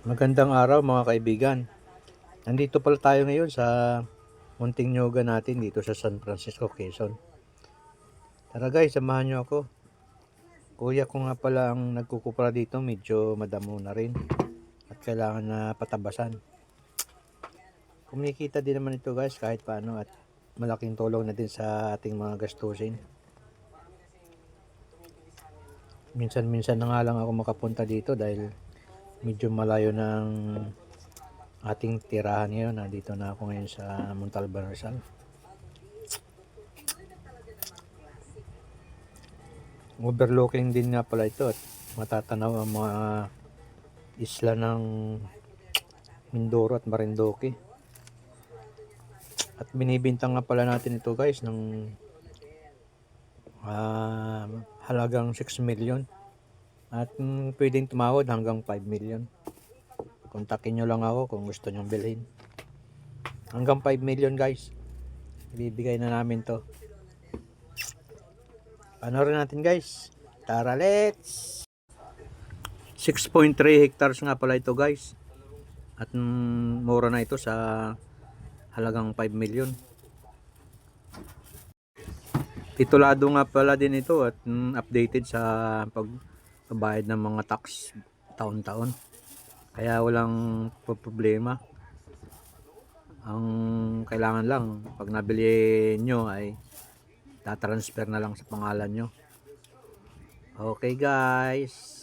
Magandang araw mga kaibigan. Nandito pala tayo ngayon sa munting yoga natin dito sa San Francisco, Quezon. Tara guys, samahan nyo ako. Kuya ko nga pala ang nagkukupra dito, medyo madamo na rin at kailangan na patabasan. Kumikita din naman ito guys kahit paano at malaking tulong na din sa ating mga gastusin. Minsan-minsan na nga lang ako makapunta dito dahil medyo malayo ng ating tirahan ngayon. Nandito na ako ngayon sa Montalban, Rizal. Overlooking din nga pala ito at matatanaw ang mga isla ng Mindoro at Marinduque. At binibintang nga pala natin ito guys ng halagang 6 million. At pwedeng tumawad hanggang 5 million. Kontakin nyo lang ako kung gusto nyong bilhin. Hanggang 5 million guys. Ibibigay na namin to. Panoorin natin guys. Tara, let's! 6.3 hectares nga pala ito guys. At mura na ito sa halagang 5 million. Titulado nga pala din ito at updated sa pagbabayad ng mga tax taon-taon. Kaya walang problema. Ang kailangan lang pag nabili nyo ay tatransfer na lang sa pangalan nyo. Okay guys.